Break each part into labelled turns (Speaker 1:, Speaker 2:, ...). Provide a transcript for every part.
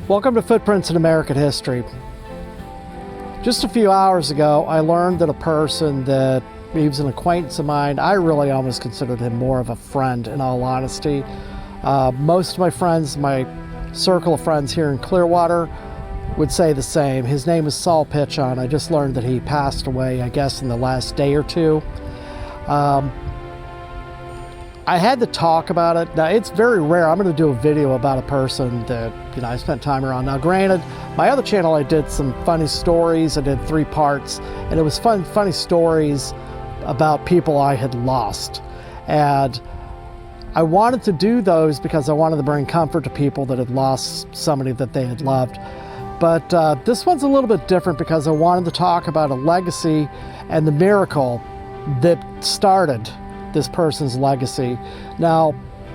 Speaker 1: Welcome to Footprints in American History. Just a few hours ago, I learned that a person that he was an acquaintance of mine, I really almost considered him more of a friend, in all honesty. Most of my friends, my circle of friends here in Clearwater, would say the same. His name is Sol Pitchon. I just learned that he passed away, I guess, in the last day or two. I had to talk about it. Now, it's very rare. I'm going to do a video about a person that, I spent time around. Now, granted, my other channel, I did some funny stories. I did 3 parts, and it was funny stories about people I had lost. And I wanted to do those because I wanted to bring comfort to people that had lost somebody that they had loved. But this one's a little bit different because I wanted to talk about a legacy and the miracle that started this person's legacy. Now,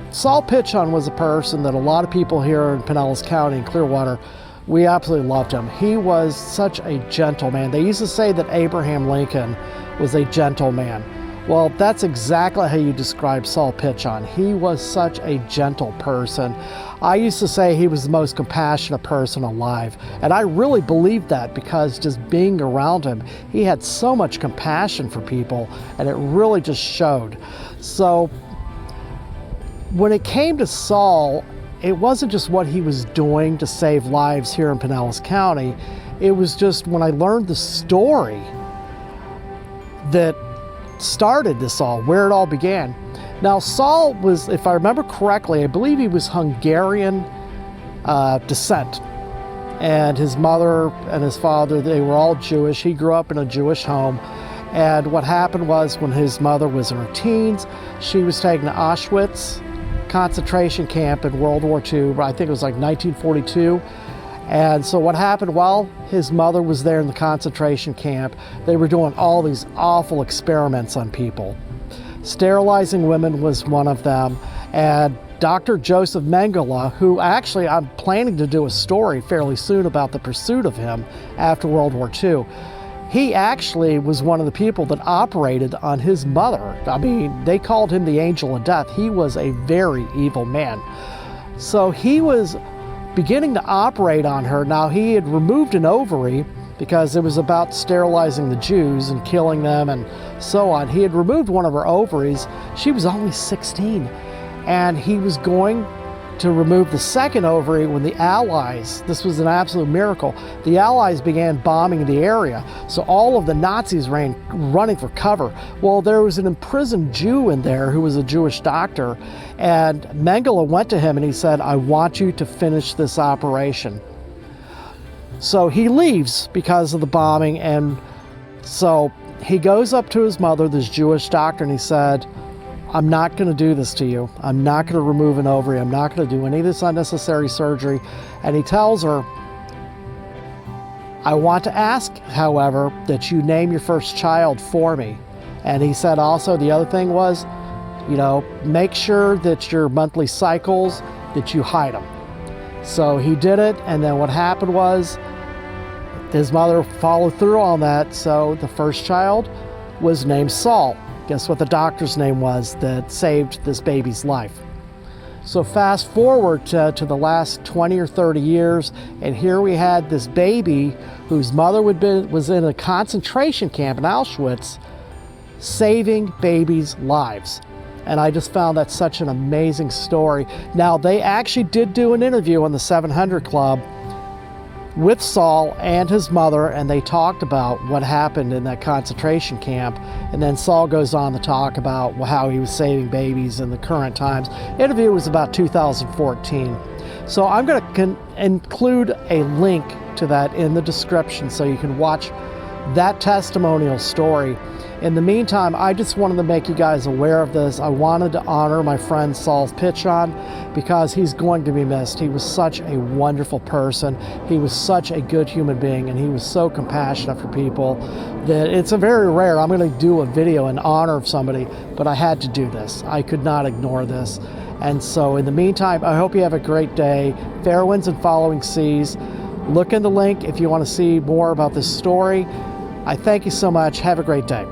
Speaker 1: Sol Pitchon was a person that a lot of people here in Pinellas County and Clearwater, we absolutely loved him. He was such a gentleman. They used to say that Abraham Lincoln was a gentleman. Well, that's exactly how you describe Sol Pitchon. He was such a gentle person. I used to say he was the most compassionate person alive. And I really believed that because just being around him, he had so much compassion for people, and it really just showed. So when it came to Sol, it wasn't just what he was doing to save lives here in Pinellas County. It was just when I learned the story that started this all, where it all began. Now, Sol was, if I remember correctly, I believe he was Hungarian descent. And his mother and his father, they were all Jewish. He grew up in a Jewish home. And what happened was when his mother was in her teens, she was taken to Auschwitz Concentration Camp in World War II. I think it was like 1942. And so what happened while his mother was there in the concentration camp, they were doing all these awful experiments on people. Sterilizing women was one of them. And Dr. Josef Mengele, who actually I'm planning to do a story fairly soon about the pursuit of him after World War II, he actually was one of the people that operated on his mother. I mean, they called him the angel of death. He was a very evil man. So he was beginning to operate on her. Now, he had removed an ovary because it was about sterilizing the Jews and killing them and so on. He had removed one of her ovaries. She was only 16. And he was going to remove the second ovary when the Allies, this was an absolute miracle, the Allies began bombing the area. So all of the Nazis ran running for cover. Well, there was an imprisoned Jew in there who was a Jewish doctor, and Mengele went to him and he said, "I want you to finish this operation." So he leaves because of the bombing, and so he goes up to his mother, this Jewish doctor, and he said, "I'm not going to do this to you. I'm not going to remove an ovary. I'm not going to do any of this unnecessary surgery." And he tells her, "I want to ask, however, that you name your first child for me." And he said also the other thing was, make sure that your monthly cycles, that you hide them. So he did it, and then what happened was his mother followed through on that. So the first child was named Sol. Guess what the doctor's name was that saved this baby's life? So fast forward to the last 20 or 30 years, and here we had this baby whose mother was in a concentration camp in Auschwitz, saving babies' lives. And I just found that such an amazing story. Now, they actually did do an interview on the 700 Club with Sol and his mother, and they talked about what happened in that concentration camp. And then Sol goes on to talk about how he was saving babies in the current times. The interview was about 2014. So I'm going to include a link to that in the description so you can watch that testimonial story. In the meantime, I just wanted to make you guys aware of this. I wanted to honor my friend Sol Pitchon because he's going to be missed. He was such a wonderful person. He was such a good human being, and he was so compassionate for people that it's a very rare. I'm going to do a video in honor of somebody, but I had to do this. I could not ignore this. And so in the meantime, I hope you have a great day. Fair winds and following seas. Look in the link if you want to see more about this story. I thank you so much. Have a great day.